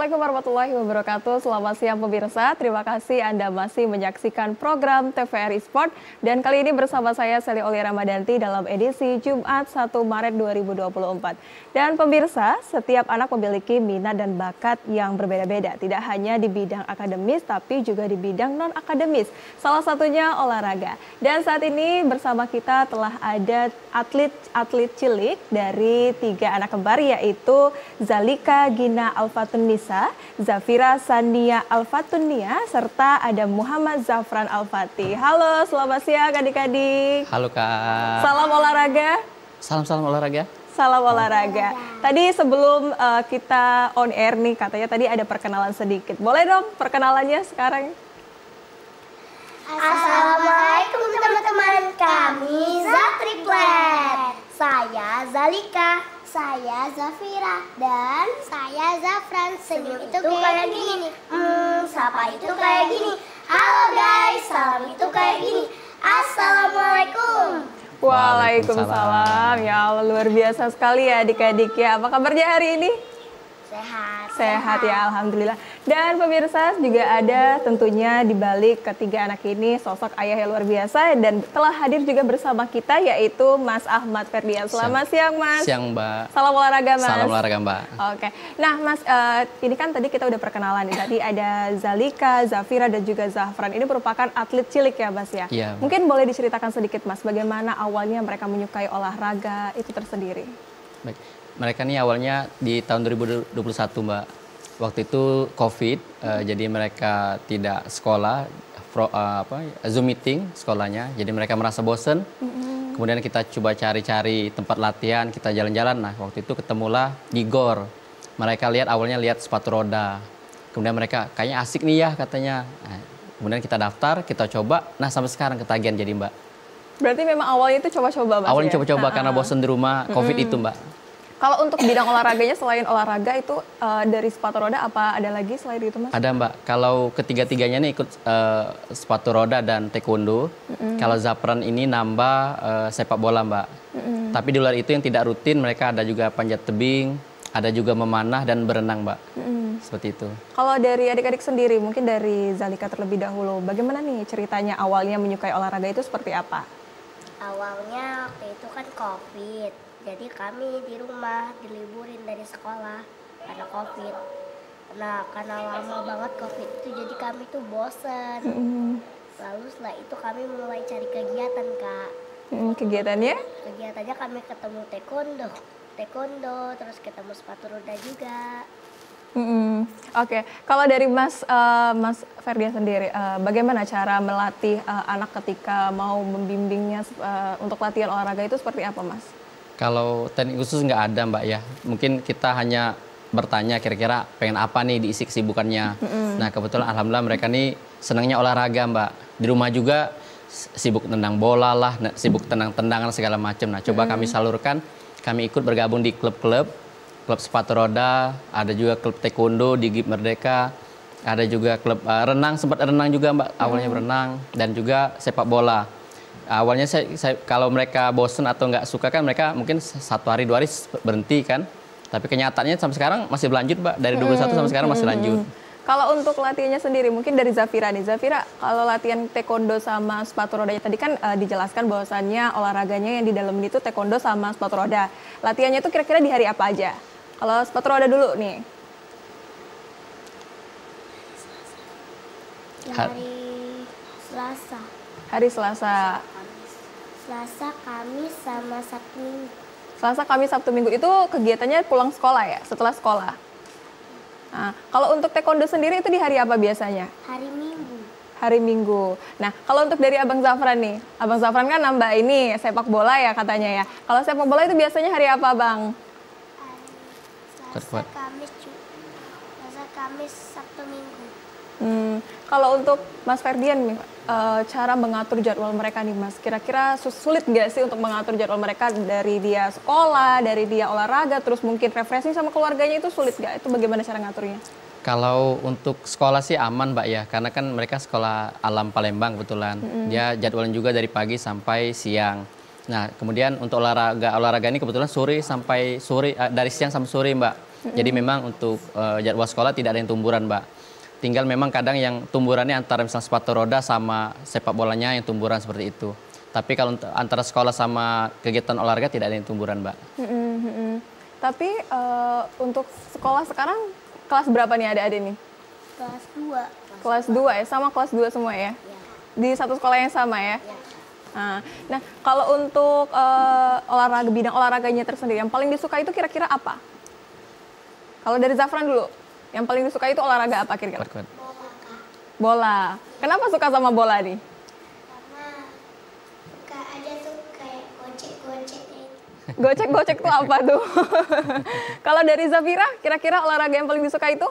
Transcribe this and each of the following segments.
Assalamualaikum warahmatullahi wabarakatuh. Selamat siang pemirsa. Terima kasih Anda masih menyaksikan program TVRI Sport. Dan kali ini bersama saya Sally Aulia Ramadanti dalam edisi Jumat 1 Maret 2024. Dan pemirsa, setiap anak memiliki minat dan bakat yang berbeda-beda. Tidak hanya di bidang akademis, tapi juga di bidang non-akademis. Salah satunya olahraga. Dan saat ini bersama kita telah ada atlet cilik dari 3 anak kembar, yaitu Zalika Gina Alfatunisa, Zafira Sania Alfatunia, serta ada Muhammad Zafran Alfati. Halo, selamat siang adik-adik. Halo Kak. Salam olahraga. Salam olahraga. Salam olahraga. Tadi sebelum kita on air nih, katanya tadi ada perkenalan sedikit. Boleh dong perkenalannya sekarang? Assalamualaikum teman-teman, kami Zatriplet. Saya Zalika. Saya Zafira. Dan saya Zafran. Senyum itu kayak gini. Sapa itu kayak gini. Halo guys, salam itu kayak gini. Assalamualaikum. Waalaikumsalam. Ya Allah, luar biasa sekali ya adik-adik ya. Apa kabarnya hari ini? Sehat ya, alhamdulillah. Dan pemirsa juga ada tentunya di balik ketiga anak ini sosok ayah yang luar biasa dan telah hadir juga bersama kita, yaitu Mas Ahmad Ferdian. Selamat siang Mas. Siang Mbak. Salam olahraga Mas. Salam olahraga Mbak. Oke. Nah Mas, ini kan tadi kita udah perkenalan nih. Tadi ada Zalika, Zafira dan juga Zafran. Ini merupakan atlet cilik ya Mas ya. Iya. Mungkin boleh diceritakan sedikit Mas, bagaimana awalnya mereka menyukai olahraga itu tersendiri? Baik. Mereka nih awalnya di tahun 2021 Mbak. Waktu itu COVID, jadi mereka tidak sekolah, Zoom meeting sekolahnya. Jadi mereka merasa bosen. Kemudian kita coba cari-cari tempat latihan, kita jalan-jalan. Nah waktu itu ketemulah di GOR. Mereka awalnya lihat sepatu roda. Kemudian mereka kayaknya asik nih ya katanya. Nah, kemudian kita daftar, kita coba. Nah sampai sekarang ketagihan jadi Mbak. Berarti memang awalnya itu coba-coba Mas? Awalnya ya? coba-coba karena bosen di rumah, COVID itu Mbak. Kalau untuk bidang olahraganya selain olahraga itu dari sepatu roda apa ada lagi selain itu Mas? Ada Mbak, kalau ketiga-tiganya nih ikut sepatu roda dan taekwondo. Kalau Zafran ini nambah sepak bola Mbak. Tapi di luar itu yang tidak rutin mereka ada juga panjat tebing, ada juga memanah dan berenang Mbak. Seperti itu. Kalau dari adik-adik sendiri, mungkin dari Zalika terlebih dahulu, bagaimana nih ceritanya awalnya menyukai olahraga itu seperti apa? Awalnya waktu itu kan COVID. Jadi kami di rumah diliburin dari sekolah karena COVID. Nah karena lama banget COVID itu jadi kami tuh bosen. Lalu setelah itu kami mulai cari kegiatan Kak. Kegiatannya? Kegiatannya kami ketemu taekwondo, terus ketemu sepatu roda juga. Oke. Kalau dari Mas Ferdian sendiri, bagaimana cara melatih anak ketika mau membimbingnya untuk latihan olahraga itu seperti apa Mas? Kalau teknik khusus nggak ada Mbak ya, mungkin kita hanya bertanya kira-kira pengen apa nih diisi kesibukannya. Nah kebetulan alhamdulillah mereka nih senangnya olahraga Mbak. Di rumah juga sibuk tendang bola lah, sibuk tendangan segala macam. Nah coba kami salurkan, kami ikut bergabung di klub sepatu roda, ada juga klub taekwondo di GIP Merdeka, ada juga klub renang, sempat renang juga Mbak, awalnya berenang, dan juga sepak bola. Awalnya saya kalau mereka bosen atau nggak suka kan mereka mungkin 1 hari 2 hari berhenti kan. Tapi kenyataannya sampai sekarang masih berlanjut Mbak. Dari 21 sampai sekarang masih lanjut. Kalau untuk latihannya sendiri mungkin dari Zafira nih. Zafira, kalau latihan taekwondo sama sepatu rodanya tadi kan dijelaskan bahwasannya olahraganya yang di dalam itu taekwondo sama sepatu roda. Latihannya itu kira-kira di hari apa aja? Kalau sepatu roda dulu nih. Hari Selasa. Hari Selasa. Selasa, Kamis, sama Sabtu Minggu. Selasa, Kamis, Sabtu, Minggu itu kegiatannya pulang sekolah ya, setelah sekolah. Nah, kalau untuk taekwondo sendiri itu di hari apa biasanya? Hari Minggu. Hari Minggu. Nah, kalau untuk dari Abang Zafran nih, Abang Zafran kan nambah ini sepak bola ya katanya ya. Kalau sepak bola itu biasanya hari apa Bang? Selasa, Kamis, Sabtu, Minggu. Kalau untuk Mas Ferdian nih, cara mengatur jadwal mereka nih Mas, kira-kira sulit nggak sih untuk mengatur jadwal mereka dari dia sekolah, dari dia olahraga, terus mungkin refreshing sama keluarganya itu sulit nggak? Itu bagaimana cara ngaturnya? Kalau untuk sekolah sih aman Mbak ya, karena kan mereka sekolah alam Palembang kebetulan. Dia jadwalnya juga dari pagi sampai siang. Nah kemudian untuk olahraga ini kebetulan sore sampai sore, dari siang sampai sore Mbak. Jadi memang untuk jadwal sekolah tidak ada yang tumburan, Mbak. Tinggal memang kadang yang tumburannya antara misalnya sepatu roda sama sepak bolanya yang tumburan seperti itu. Tapi kalau antara sekolah sama kegiatan olahraga tidak ada yang tumburan, Mbak. Tapi untuk sekolah sekarang kelas berapa nih adik-adik nih? Kelas 2. Kelas 2 ya, sama kelas 2 semua ya? Di satu sekolah yang sama ya? Nah, kalau untuk olahraga, bidang olahraganya tersendiri, yang paling disuka itu kira-kira apa? Kalau dari Zafran dulu, yang paling disuka itu olahraga apa kira-kira? Bola. Kenapa suka sama bola nih? Karena suka aja tuh kayak gocek-goceknya itu. Gocek-gocek tuh apa tuh? Kalau dari Zafira, kira-kira olahraga yang paling disuka itu?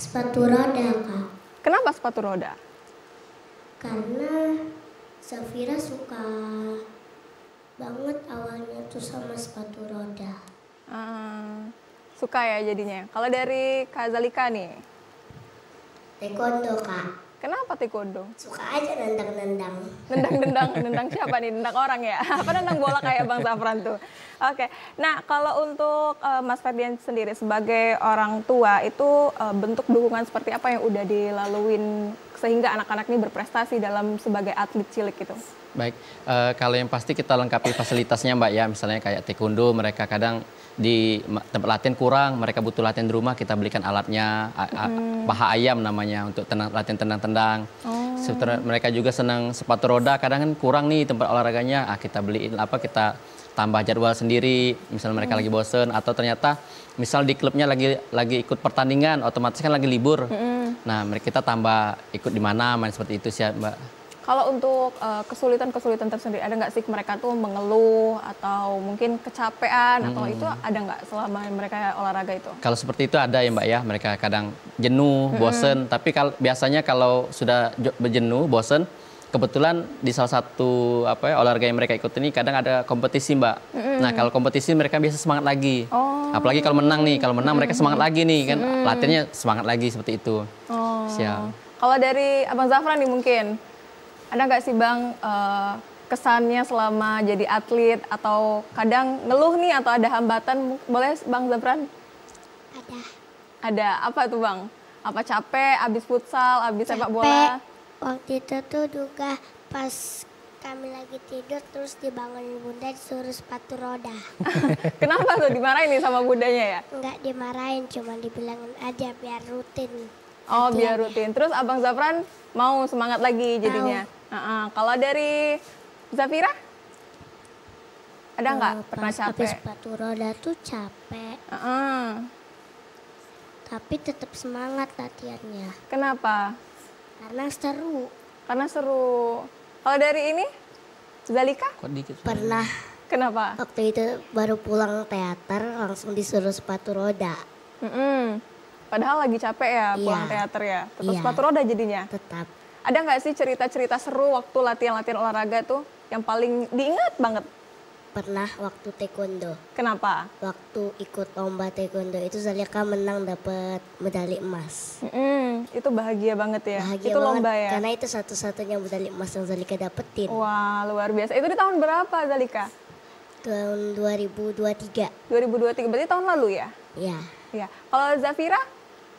Sepatu roda, Kak. Kenapa sepatu roda? Karena Zafira suka banget awalnya tuh sama sepatu roda. Suka ya jadinya. Kalau dari Kak Zalika nih, Taekwondo, Kak. kenapa taekwondo? Suka aja nendang-nendang. Nendang siapa nih? Nendang orang ya? Apa nendang bola kayak Bang Zafran tuh? Oke. Nah, kalau untuk Mas Ferdian sendiri sebagai orang tua itu bentuk dukungan seperti apa yang udah dilaluin sehingga anak-anak ini berprestasi dalam sebagai atlet cilik itu? Baik, kalau yang pasti kita lengkapi fasilitasnya, Mbak ya. Misalnya kayak taekwondo, mereka kadang di tempat latihan kurang, mereka butuh latihan di rumah, kita belikan alatnya, paha ayam namanya untuk latihan tendang-tendang. Setelah mereka juga senang sepatu roda, kadang kan kurang nih tempat olahraganya, kita beliin kita tambah jadwal sendiri. Misalnya mereka lagi bosen atau ternyata misal di klubnya lagi ikut pertandingan, otomatis kan lagi libur. Nah, kita tambah ikut di mana main seperti itu sih, Mbak. Kalau untuk kesulitan-kesulitan tersendiri, ada nggak sih mereka tuh mengeluh atau mungkin kecapean atau itu ada nggak selama mereka olahraga itu? Kalau seperti itu ada ya, Mbak ya, mereka kadang jenuh, bosen. Tapi biasanya kalau sudah berjenuh, bosen, kebetulan di salah satu olahraga yang mereka ikut ini kadang ada kompetisi, Mbak. Nah, kalau kompetisi mereka biasa semangat lagi. Apalagi kalau menang nih, mereka semangat lagi nih kan, latihannya semangat lagi seperti itu. Siap. Kalau dari Abang Zafran nih mungkin, ada nggak sih Bang kesannya selama jadi atlet atau kadang ngeluh nih atau ada hambatan? Boleh Bang Zafran? Ada. Apa tuh Bang? Apa capek, abis futsal, abis sepak bola? Waktu itu tuh juga pas kami lagi tidur terus dibangunin bunda disuruh sepatu roda. Kenapa tuh dimarahin nih sama bundanya ya? Enggak dimarahin, cuma dibilangin aja biar rutin. Oh biar rutin. Terus Abang Zafran mau semangat lagi jadinya? Kalau dari Zafira? Ada nggak pernah capek? Habis sepatu roda tuh capek. Tapi tetap semangat latihannya. Kenapa? Karena seru. Karena seru. Kalau dari ini, Zalika? Pernah. Kenapa? Waktu itu baru pulang teater langsung disuruh sepatu roda. Padahal lagi capek ya pulang teater ya. Tetap sepatu roda jadinya. Tetap. Ada nggak sih cerita-cerita seru waktu latihan-latihan olahraga tuh yang paling diingat banget? Pernah waktu taekwondo. Kenapa? Waktu ikut lomba taekwondo itu Zalika menang dapat medali emas. Itu bahagia banget ya. Bahagia itu banget, lomba ya. Karena itu satu-satunya medali emas yang Zalika dapetin. Wah luar biasa. Itu di tahun berapa Zalika? Tahun 2023. 2023 berarti tahun lalu ya? Iya. Ya. Kalau Zafira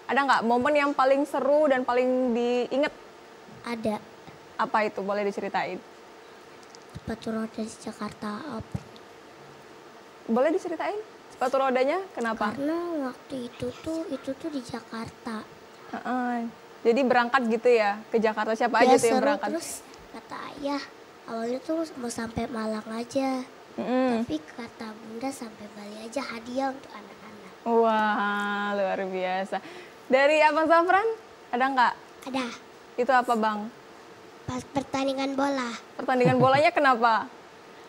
ada nggak momen yang paling seru dan paling diingat? Ada. Apa itu? Boleh diceritain? Sepatu roda di Jakarta Open. Boleh diceritain sepatu rodanya kenapa? Karena waktu itu tuh di Jakarta. Jadi berangkat gitu ya ke Jakarta, siapa aja tuh yang berangkat? Terus kata ayah awalnya tuh mau sampai Malang aja. Tapi kata bunda sampai Bali aja, hadiah untuk anak-anak. Wah luar biasa. Dari Abang Zafran ada nggak? Ada. Itu apa Bang? Pas pertandingan bola. Pertandingan bolanya kenapa?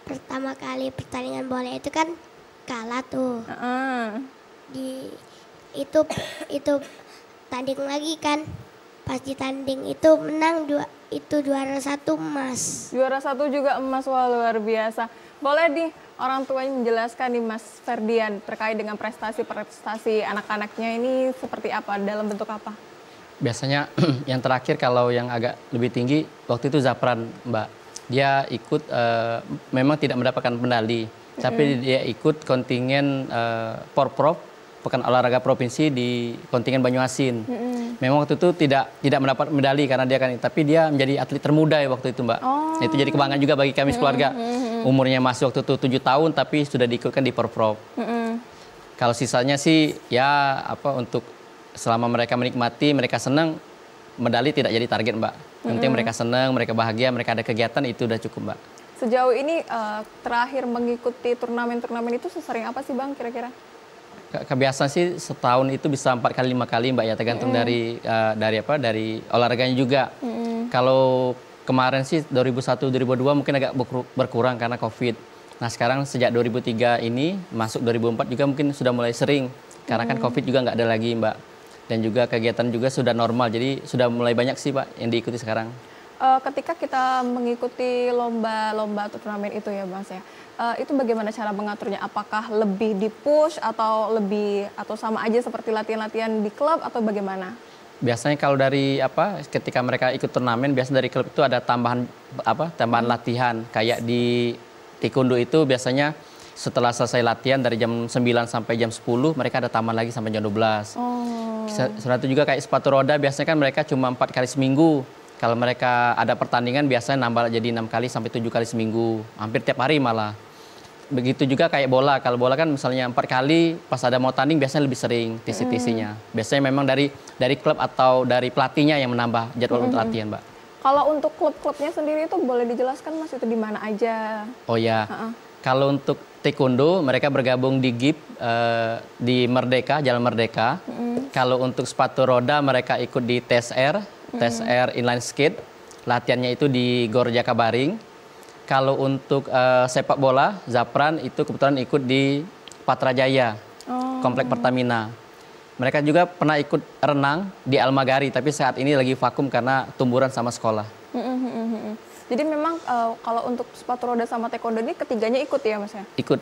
Pertama kali pertandingan bola itu kan kalah tuh. Itu tanding lagi kan. Pas ditanding itu menang juara 1 emas. Juara 1 juga emas, wah luar biasa. Boleh nih orang tuanya menjelaskan nih Mas Ferdian terkait dengan prestasi-prestasi anak-anaknya ini seperti apa, dalam bentuk apa? Biasanya yang terakhir kalau yang agak lebih tinggi waktu itu Zafran, Mbak. Dia ikut memang tidak mendapatkan medali, tapi dia ikut kontingen Porprov Pekan Olahraga Provinsi di kontingen Banyuasin. Memang waktu itu tidak mendapat medali karena dia kan, tapi dia menjadi atlet termuda ya waktu itu, Mbak. Itu jadi kebanggaan juga bagi kami sekeluarga. Umurnya masih waktu itu 7 tahun tapi sudah diikutkan di Porprov. Kalau sisanya sih ya apa, untuk selama mereka menikmati, mereka senang, medali tidak jadi target, Mbak. Yang penting mereka senang, mereka bahagia, mereka ada kegiatan, itu udah cukup, Mbak. Sejauh ini terakhir mengikuti turnamen-turnamen itu sesering apa sih Bang kira-kira? Kebiasaan sih setahun itu bisa 4 kali 5 kali, Mbak, ya, tergantung dari olahraganya juga. Kalau kemarin sih 2001 2002 mungkin agak berkurang karena Covid. Nah, sekarang sejak 2003 ini masuk 2004 juga mungkin sudah mulai sering karena kan Covid juga nggak ada lagi, Mbak. Dan juga kegiatan juga sudah normal, jadi sudah mulai banyak sih, Pak, yang diikuti sekarang. Ketika kita mengikuti lomba-lomba atau turnamen itu ya, Mas ya, itu bagaimana cara mengaturnya? Apakah lebih di-push atau sama aja seperti latihan-latihan di klub atau bagaimana? Biasanya kalau dari ketika mereka ikut turnamen, biasanya dari klub itu ada tambahan latihan. Kayak di taekwondo itu biasanya setelah selesai latihan dari jam 9 sampai jam 10, mereka ada tambahan lagi sampai jam 12. Setelah itu juga kayak sepatu roda, biasanya kan mereka cuma 4 kali seminggu. Kalau mereka ada pertandingan biasanya nambah jadi 6 kali sampai 7 kali seminggu. Hampir tiap hari malah. Begitu juga kayak bola. Kalau bola kan misalnya 4 kali, pas ada mau tanding biasanya lebih sering TC-TC-nya. Biasanya memang dari klub atau dari pelatihnya yang menambah jadwal untuk latihan, Mbak. Kalau untuk klub-klubnya sendiri itu boleh dijelaskan, Mas, itu di mana aja? Oh ya, kalau untuk taekwondo mereka bergabung di GIP di Merdeka, Jalan Merdeka. Kalau untuk sepatu roda mereka ikut di TSR Inline Skate. Latihannya itu di Gor Jakabaring. Kalau untuk sepak bola, Zapran itu kebetulan ikut di Patrajaya, Komplek Pertamina. Mereka juga pernah ikut renang di Almagari, tapi saat ini lagi vakum karena tumburan sama sekolah. Jadi memang kalau untuk sepatu roda sama taekwondo ini ketiganya ikut ya, Mas ya? Ikut.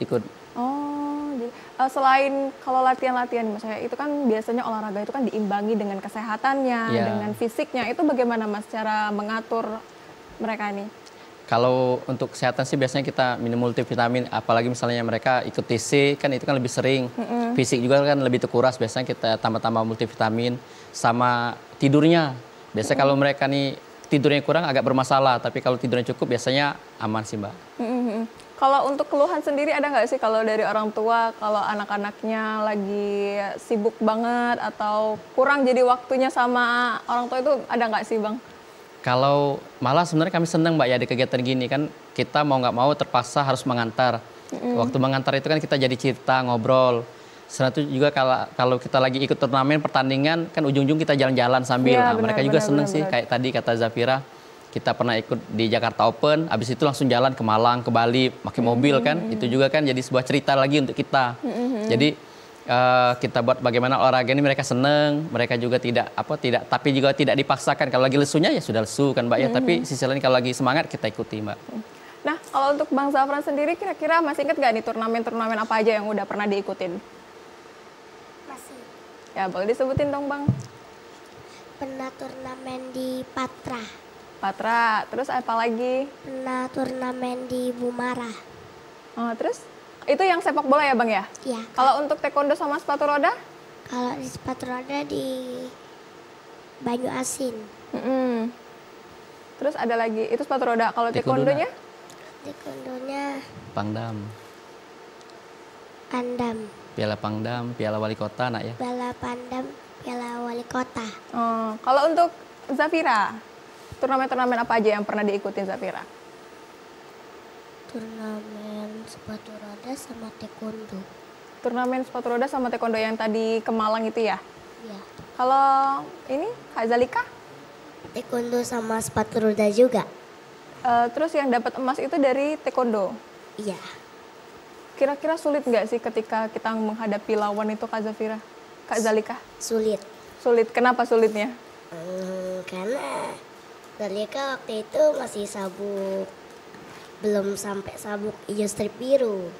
Jadi, selain kalau latihan-latihan, Mas ya, itu kan biasanya olahraga itu kan diimbangi dengan kesehatannya, dengan fisiknya. Itu bagaimana, Mas, cara mengatur mereka ini? Kalau untuk kesehatan sih biasanya kita minum multivitamin, apalagi misalnya mereka ikut TC, kan itu kan lebih sering. Fisik juga kan lebih terkuras, biasanya kita tambah-tambah multivitamin. Sama tidurnya, biasanya kalau mereka nih tidurnya kurang agak bermasalah, tapi kalau tidurnya cukup biasanya aman sih, Mbak. Kalau untuk keluhan sendiri ada nggak sih kalau dari orang tua, kalau anak-anaknya lagi sibuk banget atau kurang jadi waktunya sama orang tua, itu ada nggak sih, Bang? Kalau malah sebenarnya kami senang, Mbak, ya, di kegiatan gini kan kita mau nggak mau terpaksa harus mengantar. Waktu mengantar itu kan kita jadi cerita, ngobrol. Setelah itu juga kalau kita lagi ikut turnamen, pertandingan, kan ujung-ujung kita jalan-jalan sambil. Mereka juga seneng sih, kayak tadi kata Zafira, kita pernah ikut di Jakarta Open, habis itu langsung jalan ke Malang, ke Bali, pakai mobil kan. Itu juga kan jadi sebuah cerita lagi untuk kita. Jadi kita buat bagaimana olahraga ini mereka seneng, mereka juga tapi juga tidak dipaksakan. Kalau lagi lesunya ya sudah lesu kan, Mbak, ya. Tapi sisi lain kalau lagi semangat kita ikuti, Mbak. Nah, kalau untuk Bang Zafran sendiri, kira-kira masih ingat nggak nih turnamen-turnamen apa aja yang udah pernah diikutin? Masih. Ya, boleh disebutin dong, Bang. Pernah turnamen di Patra, terus apa lagi? Pernah turnamen di Bumara. Terus? Itu yang sepak bola ya, Bang, ya? Iya. Kalau untuk taekwondo sama sepatu roda? Kalau di sepatu roda di Banyuasin. Terus ada lagi, itu sepatu roda. Kalau taekwondonya? Taekwondonya Pangdam. Piala Pangdam, Piala Wali Kota, nak ya? Piala Pangdam, Piala Wali Kota. Kalau untuk Zafira, turnamen-turnamen apa aja yang pernah diikutin Zafira? Turnamen sepatu roda sama taekwondo. Turnamen sepatu roda sama taekwondo yang tadi ke Malang itu ya? Iya. Kalau ini, Kak Zalika? Taekwondo sama sepatu roda juga. Terus yang dapat emas itu dari taekwondo? Iya. Kira-kira sulit nggak sih ketika kita menghadapi lawan itu, Kak Zafira? Kak Zalika? Sulit. Sulit, kenapa sulitnya? Karena Zalika waktu itu masih sabuk, belum sampai sabuk hijau strip biru.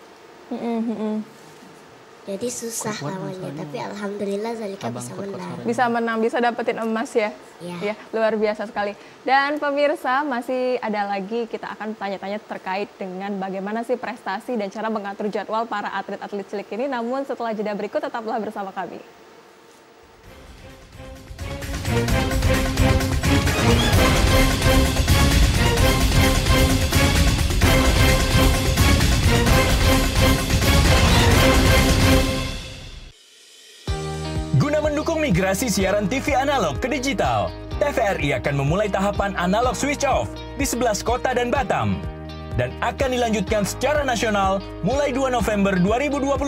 Jadi susah lawannya, tapi alhamdulillah Zalika bisa menang. Bisa menang, bisa dapetin emas ya? Iya. Ya, luar biasa sekali. Dan pemirsa, masih ada lagi kita akan tanya-tanya terkait dengan bagaimana sih prestasi dan cara mengatur jadwal para atlet-atlet cilik ini. Namun setelah jeda berikut tetaplah bersama kami. Guna mendukung migrasi siaran TV analog ke digital, TVRI akan memulai tahapan analog switch off di 11 kota dan Batam dan akan dilanjutkan secara nasional mulai 2 November 2022.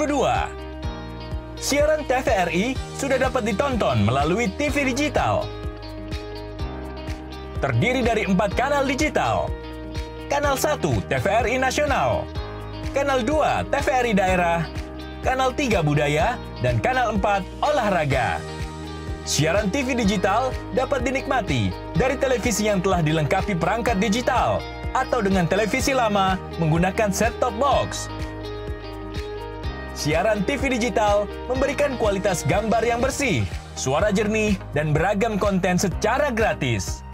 Siaran TVRI sudah dapat ditonton melalui TV digital. Terdiri dari 4 kanal digital. Kanal 1 TVRI Nasional, Kanal 2 TVRI Daerah, Kanal 3 Budaya, dan Kanal 4 Olahraga. Siaran TV digital dapat dinikmati dari televisi yang telah dilengkapi perangkat digital atau dengan televisi lama menggunakan set-top box. Siaran TV digital memberikan kualitas gambar yang bersih, suara jernih, dan beragam konten secara gratis.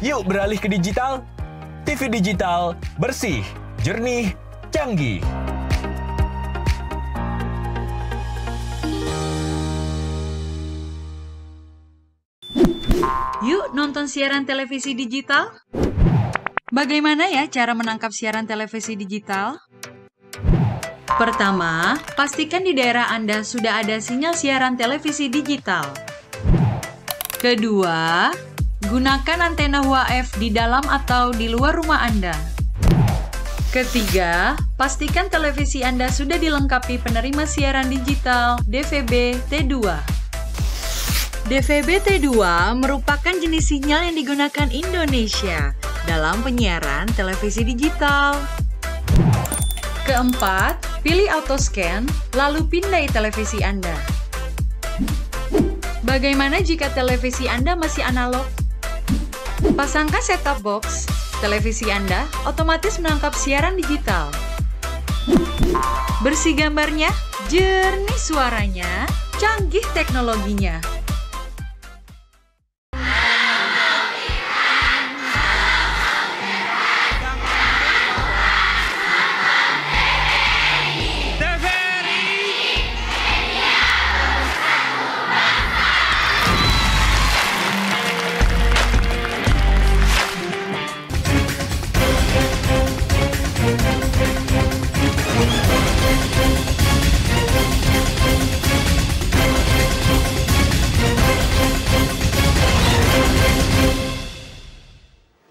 Yuk beralih ke digital. TV digital bersih, jernih, canggih. Yuk nonton siaran televisi digital. Bagaimana ya cara menangkap siaran televisi digital? Pertama, pastikan di daerah Anda sudah ada sinyal siaran televisi digital. Kedua, gunakan antena UHF di dalam atau di luar rumah Anda. Ketiga, pastikan televisi Anda sudah dilengkapi penerima siaran digital DVB T2. DVB T2 merupakan jenis sinyal yang digunakan Indonesia dalam penyiaran televisi digital. Keempat, pilih autoscan, lalu pindai televisi Anda. Bagaimana jika televisi Anda masih analog? Pasangkan set-top box, televisi Anda otomatis menangkap siaran digital. Bersih gambarnya, jernih suaranya, canggih teknologinya.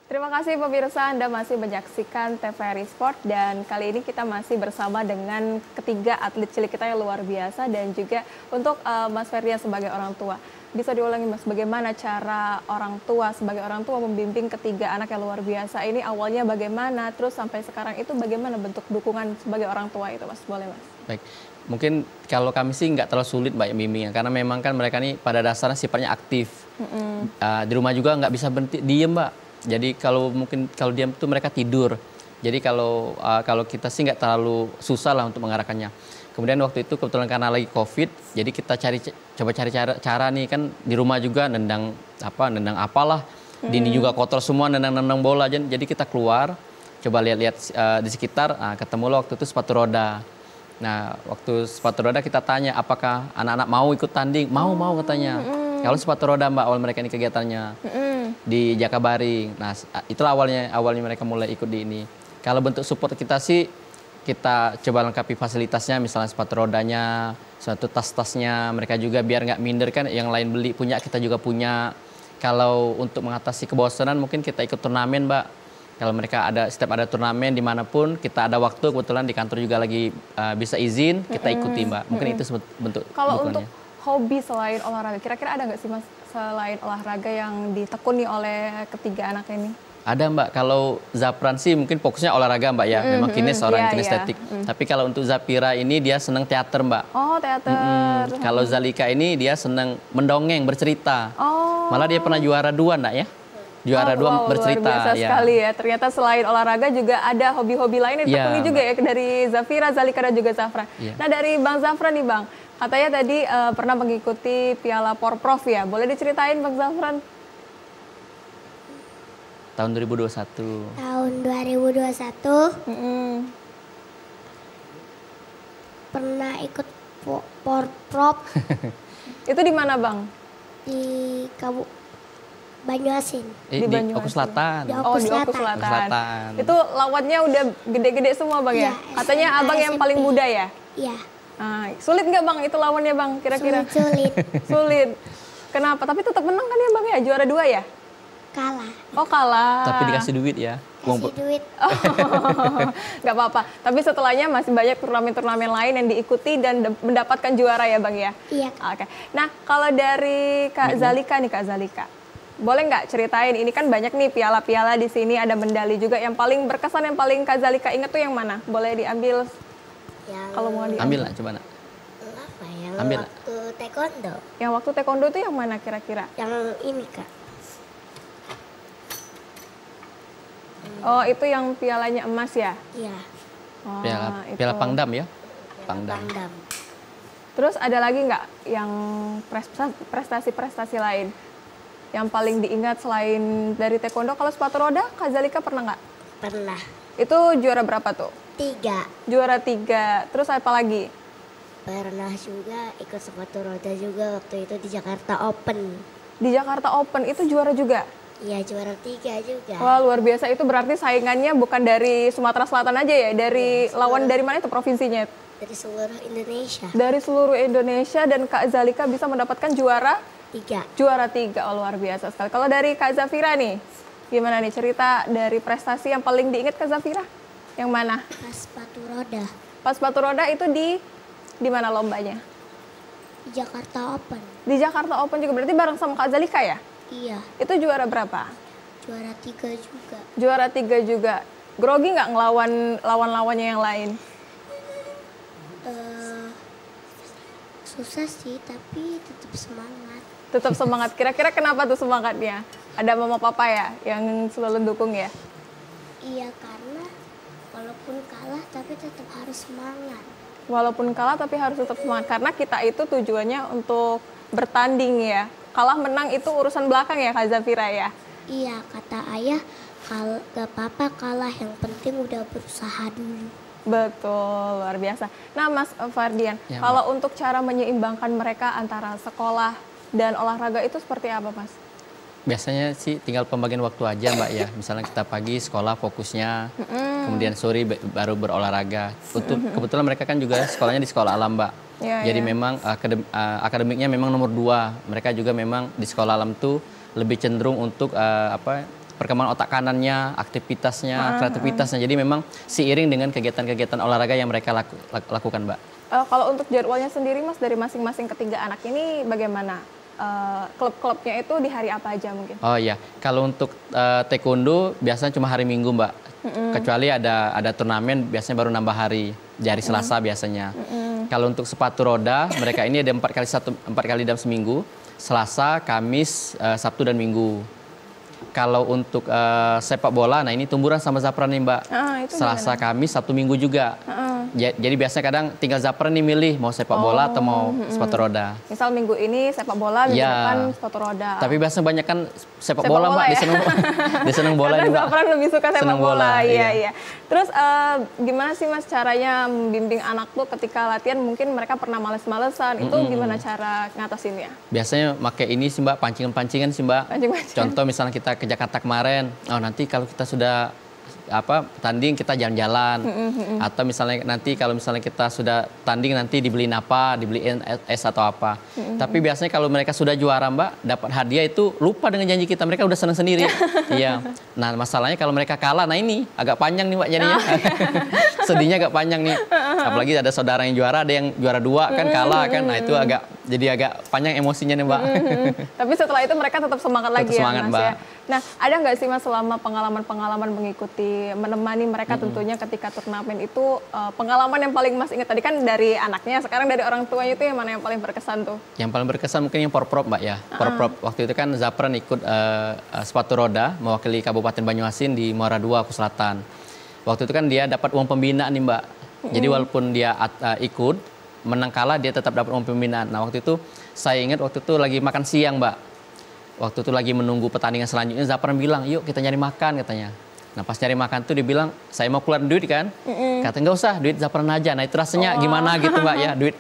Terima kasih pemirsa, Anda masih menyaksikan TVRI Sport dan kali ini kita masih bersama dengan ketiga atlet cilik kita yang luar biasa dan juga untuk Mas Ferdian sebagai orang tua. Bisa diulangi Mas, bagaimana cara orang tua sebagai orang tua membimbing ketiga anak yang luar biasa ini, awalnya bagaimana, terus sampai sekarang itu bagaimana bentuk dukungan sebagai orang tua itu Mas, boleh Mas? Baik, mungkin kalau kami sih nggak terlalu sulit Mbak bimbingnya, karena memang kan mereka ini pada dasarnya sifatnya aktif. Di rumah juga nggak bisa berhenti diem Mbak. Jadi kalau diam itu mereka tidur. Jadi kalau kita sih nggak terlalu susah lah untuk mengarahkannya. Kemudian waktu itu kebetulan karena lagi COVID, jadi kita coba cari cara nih, kan di rumah juga nendang apalah. Dini juga kotor semua, nendang bola. Jadi kita keluar, coba lihat-lihat di sekitar, ketemu lo waktu itu sepatu roda. Nah, waktu sepatu roda kita tanya apakah anak-anak mau ikut tanding? Mau katanya. Kalau sepatu roda Mbak, awal mereka ini kegiatannya di Jakabaring. Nah, itulah awalnya mereka mulai ikut di ini. Kalau bentuk support kita sih, kita coba lengkapi fasilitasnya, misalnya sepatu rodanya, suatu tas-tasnya, mereka juga biar nggak minder kan, yang lain beli punya, kita juga punya. Kalau untuk mengatasi kebosanan mungkin kita ikut turnamen Mbak. Kalau mereka setiap ada turnamen dimanapun, kita ada waktu, kebetulan di kantor juga lagi bisa izin, kita ikuti Mbak. Mungkin itu bentuk Kalau dukungannya. untuk hobi selain olahraga, kira-kira ada nggak sih Mas selain olahraga yang ditekuni oleh ketiga anak ini? Ada Mbak, kalau Zapran sih mungkin fokusnya olahraga Mbak ya, memang orang kinestetik. Tapi kalau untuk Zapira ini dia senang teater Mbak. Oh, teater. Kalau Zalika ini dia senang mendongeng, bercerita. Oh. Malah dia pernah juara 2 Nak ya? juara dua wow, bercerita. Luar biasa sekali ya. Ternyata selain olahraga juga ada hobi-hobi lain yang ditekuni juga ya dari Zafira, Zalika dan juga Zafran. Nah dari Bang Zafran nih Bang, katanya tadi pernah mengikuti Piala Porprov ya. Boleh diceritain Bang Zafran? Tahun 2021. Tahun 2021 pernah ikut Porprov Itu di mana Bang? di Banyuasin. Di Oku Selatan. Di Oh di Oku Selatan. Selatan. Itu lawannya udah gede-gede semua Bang ya? Iya, Katanya SMA, Abang yang paling SMP. muda ya? Iya, Sulit nggak Bang itu lawannya Bang kira-kira? sulit. Sulit. Kenapa? Tapi tetap menang kan ya Bang ya? Juara 2 ya? Kalah. Oh kalah. Tapi dikasih duit ya. Kasih duit. Nggak apa-apa. Tapi setelahnya masih banyak turnamen-turnamen lain yang diikuti dan mendapatkan juara ya Bang ya? Iya. Oke. Nah kalau dari Kak Zalika nih Kak Zalika. Boleh nggak ceritain, ini kan banyak nih piala-piala di sini, ada medali juga. Yang paling berkesan, yang paling Kak Zalika inget tuh yang mana? Boleh diambil Yang kalau mau diambil. Ambil lah, coba nak. apa ya? Ambil. Waktu taekwondo. Yang waktu taekwondo tuh yang mana kira-kira? Yang ini Kak. Oh itu yang pialanya emas ya? Iya. Oh, Piala itu. Pangdam ya. Pangdam. Terus ada lagi nggak yang prestasi-prestasi lain? Yang paling diingat selain dari taekwondo, kalau sepatu roda, Kak Zalika pernah nggak? Pernah. Itu juara berapa tuh? 3. Juara 3. Terus apa lagi? Pernah juga ikut sepatu roda juga waktu itu di Jakarta Open. Di Jakarta Open itu juara juga? Iya, juara 3 juga. Wah luar biasa, itu berarti saingannya bukan dari Sumatera Selatan aja ya? Dari lawan dari mana itu provinsinya? Dari seluruh Indonesia. Dari seluruh Indonesia, dan Kak Zalika bisa mendapatkan juara? 3. Juara 3, oh luar biasa sekali. Kalau dari Kak Zafira nih, gimana nih cerita dari prestasi yang paling diingat Kak Zafira? Yang mana? Pas sepatu roda. Pas sepatu roda itu di mana lombanya? Di Jakarta Open. Di Jakarta Open juga, berarti bareng sama Kak Zalika ya? Iya, Itu juara berapa? juara 3 juga. Juara 3 juga. Grogi nggak ngelawan lawan-lawannya yang lain? Susah sih, tapi tetap semangat. Tetap semangat. Kira-kira kenapa tuh semangatnya? Ada mama papa ya yang selalu dukung ya? Iya, karena walaupun kalah tapi tetap harus semangat. Walaupun kalah tapi harus tetap semangat. Karena kita itu tujuannya untuk bertanding ya. Kalah menang itu urusan belakang ya Kak Zafira ya? Iya, kata ayah, gak apa-apa kalah, yang penting udah berusaha dulu. Betul, luar biasa. Nah Mas Fardian, Ya, kalau untuk cara menyeimbangkan mereka antara sekolah dan olahraga itu seperti apa Mas? Biasanya sih tinggal pembagian waktu aja Mbak ya. Misalnya kita pagi sekolah fokusnya, kemudian sore baru berolahraga. Untuk kebetulan mereka kan juga sekolahnya di sekolah alam Mbak. Ya, Jadi ya. memang akademiknya memang nomor 2. Mereka juga memang di sekolah alam tuh lebih cenderung untuk perkembangan otak kanannya, aktivitasnya, kreativitasnya. Jadi memang seiring dengan kegiatan-kegiatan olahraga yang mereka lakukan Mbak. Kalau untuk jadwalnya sendiri Mas, dari masing-masing ketiga anak ini bagaimana? Klub-klubnya itu di hari apa aja mungkin? Oh iya, kalau untuk taekwondo biasanya cuma hari Minggu Mbak. Kecuali ada turnamen biasanya baru nambah hari, di hari Selasa biasanya. Kalau untuk sepatu roda, mereka ini ada 4 kali dalam seminggu, Selasa, Kamis, Sabtu dan Minggu. Kalau untuk sepak bola, nah ini tumburan sama Zafran nih Mbak. Itu Selasa, Kamis, Sabtu, Minggu juga. Jadi biasanya kadang tinggal Zafran nih milih mau sepak bola atau mau sepatu roda. Misal minggu ini sepak bola, minggu Ya. depan sepatu roda. Tapi biasanya banyak kan sepak Sepak bola Mbak, bola ya? dia seneng bola Karena nih Mbak. Zafran lebih suka sepak Seneng bola. Iya, iya. iya. Terus gimana sih Mas caranya membimbing anak tuh ketika latihan, mungkin mereka pernah males-malesan, itu gimana cara ngatasinnya? Biasanya pakai ini sih Mbak, pancingan-pancingan sih Mbak. Pancing-pancing. Contoh misalnya kita ke Jakarta kemarin, oh nanti kalau kita sudah tanding kita jalan-jalan, atau misalnya nanti kalau misalnya kita sudah tanding nanti dibeliin apa, dibeliin es atau apa. Tapi biasanya kalau mereka sudah juara Mbak, dapat hadiah itu lupa dengan janji kita, mereka udah senang sendiri. Iya. Nah masalahnya kalau mereka kalah, nah ini agak panjang nih Mbak jadinya. sedihnya agak panjang nih. Apalagi ada saudara yang juara, ada yang juara 2 kan kalah kan. Nah itu agak panjang emosinya nih Mbak. Tapi setelah itu mereka tetap semangat lagi semangat, ya Mas Mbak. ya. Nah ada nggak sih Mas selama pengalaman-pengalaman mengikuti, menemani mereka tentunya ketika turnamen itu pengalaman yang paling Mas ingat? Tadi kan dari anaknya, sekarang dari orang tuanya itu yang mana yang paling berkesan tuh? Yang paling berkesan mungkin yang porprov Mbak ya. Porprov waktu itu kan Zafran ikut sepatu roda mewakili Kabupaten Banyuasin di Muara II, Aku Selatan. Waktu itu kan dia dapat uang pembinaan nih Mbak. Jadi walaupun dia ikut, menang kalah dia tetap dapat uang pembinaan. Nah waktu itu saya ingat waktu itu lagi makan siang Mbak. Waktu itu lagi menunggu pertandingan selanjutnya, Zafran bilang, yuk kita nyari makan katanya. Nah pas nyari makan tuh dia bilang, saya mau keluar duit kan. Kata nggak usah, duit Zafran aja. Nah itu rasanya gimana gitu Mbak ya, duit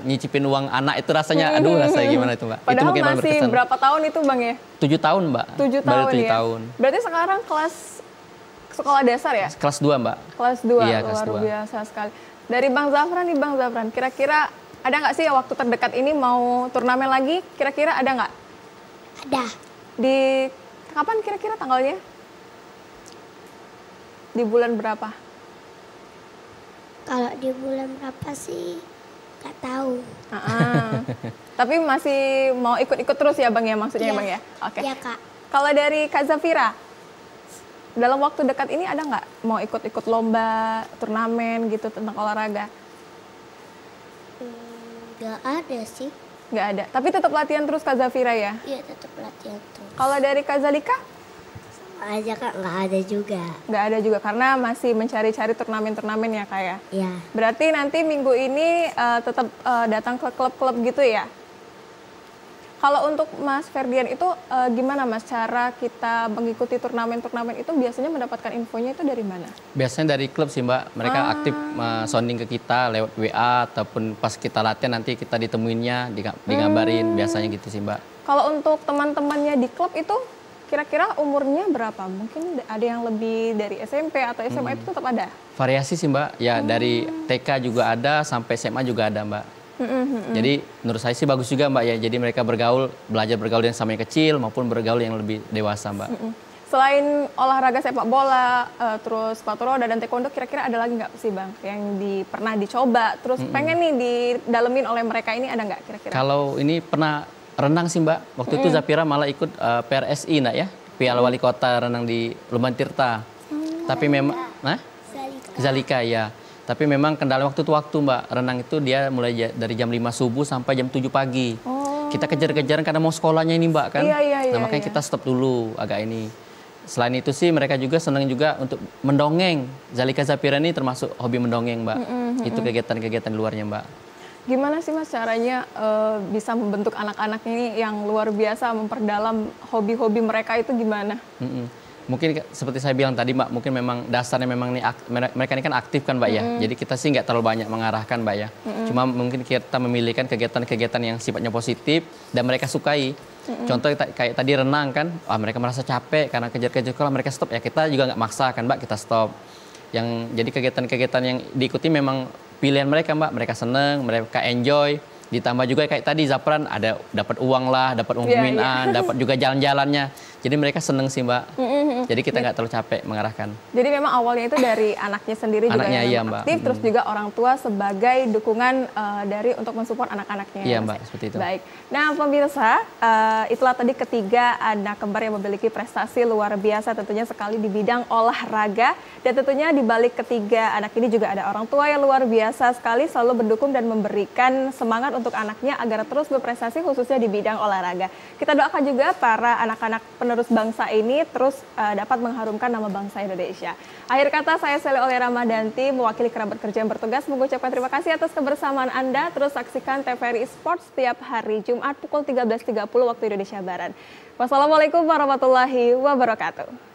nyicipin uang anak itu rasanya, aduh rasanya gimana itu Mbak. Padahal itu mungkin masih berkesan. berapa tahun itu Bang ya? 7 tahun Mbak. 7 tahun Baru 7 ya? tahun. Berarti sekarang kelas sekolah dasar ya? Kelas 2 Mbak. Kelas 2, Iya, kelas luar 2. biasa sekali. Dari Bang Zafran nih Bang Zafran, kira-kira ada nggak sih waktu terdekat ini mau turnamen lagi? Kira-kira ada nggak? Ada. Di kapan kira-kira tanggalnya? Di bulan berapa? Kalau di bulan berapa sih? Nggak tahu. Tapi masih mau ikut-ikut terus ya Bang ya, maksudnya Iya. Bang ya? Oke. Iya Kak. Kalau dari Kak Zafira, dalam waktu dekat ini ada nggak mau ikut-ikut lomba, turnamen gitu tentang olahraga? Nggak ada sih. Nggak ada. Tapi tetap latihan terus Kak Zafira ya? Iya tetap latihan terus. Kalau dari Kak Zalika? Sama aja Kak, nggak ada juga. Nggak ada juga, karena masih mencari-cari turnamen-turnamen ya Kak ya? Iya. Berarti nanti minggu ini tetap datang ke klub-klub gitu ya? Kalau untuk Mas Ferdian itu gimana Mas cara kita mengikuti turnamen-turnamen itu biasanya mendapatkan infonya itu dari mana? Biasanya dari klub sih Mbak, mereka aktif sounding ke kita lewat WA ataupun pas kita latihan nanti kita ditemuinnya, digambarin, biasanya gitu sih Mbak. Kalau untuk teman-temannya di klub itu kira-kira umurnya berapa? Mungkin ada yang lebih dari SMP atau SMA itu tetap ada? Variasi sih Mbak, ya dari TK juga ada sampai SMA juga ada Mbak. Jadi menurut saya sih bagus juga Mbak ya, jadi mereka belajar bergaul yang sama yang kecil maupun bergaul yang lebih dewasa Mbak. Selain olahraga sepak bola, terus sepatu roda dan taekwondo, kira-kira ada lagi nggak sih Bang yang pernah dicoba, terus pengen nih didalemin oleh mereka ini, ada nggak kira-kira? Kalau ini pernah renang sih Mbak, waktu itu Zafira malah ikut PRSI nak ya, Piala Wali Kota renang di Lumban Tirta. Tapi memang, Zalika ya. Tapi memang kendala waktu Mbak, renang itu dia mulai dari jam 5 subuh sampai jam 7 pagi. Kita kejar-kejaran karena mau sekolahnya ini Mbak kan. Nah makanya kita stop dulu agak ini. Selain itu sih mereka juga senang juga untuk mendongeng. Zalika Zafira ini termasuk hobi mendongeng Mbak. Itu kegiatan-kegiatan luarnya Mbak. Gimana sih Mas caranya bisa membentuk anak-anak ini yang luar biasa, memperdalam hobi-hobi mereka itu gimana? Mungkin seperti saya bilang tadi Mbak, mungkin memang dasarnya memang nih mereka ini kan aktif kan Mbak ya. Jadi kita sih nggak terlalu banyak mengarahkan Mbak ya. Cuma mungkin kita memilihkan kegiatan-kegiatan yang sifatnya positif dan mereka sukai. Contoh kayak tadi renang kan, mereka merasa capek karena kejar-kejar sekolah, mereka stop ya, kita juga nggak maksa kan Mbak, kita stop. Jadi kegiatan-kegiatan yang diikuti memang pilihan mereka Mbak, mereka seneng, mereka enjoy. Ditambah juga kayak tadi Zafran ada dapat uang lah, dapat uang pembinaan, dapat juga jalan-jalannya. Jadi mereka seneng sih Mbak. Jadi kita nggak terlalu capek mengarahkan. Jadi memang awalnya itu dari anaknya sendiri juga yang aktif, terus juga orang tua sebagai dukungan dari untuk mensupport anak-anaknya. Iya Mbak, seperti itu. Baik. Nah pemirsa, itulah tadi ketiga anak kembar yang memiliki prestasi luar biasa tentunya sekali di bidang olahraga. Dan tentunya di balik ketiga anak ini juga ada orang tua yang luar biasa sekali selalu mendukung dan memberikan semangat untuk anaknya agar terus berprestasi khususnya di bidang olahraga. Kita doakan juga para anak-anak penerus bangsa ini terus dapat mengharumkan nama bangsa Indonesia. Akhir kata saya Sally Aulia Ramadanti mewakili kerabat kerja yang bertugas mengucapkan terima kasih atas kebersamaan Anda. Terus saksikan TVRI Sports setiap hari Jumat pukul 13.30 waktu Indonesia Barat. Wassalamualaikum warahmatullahi wabarakatuh.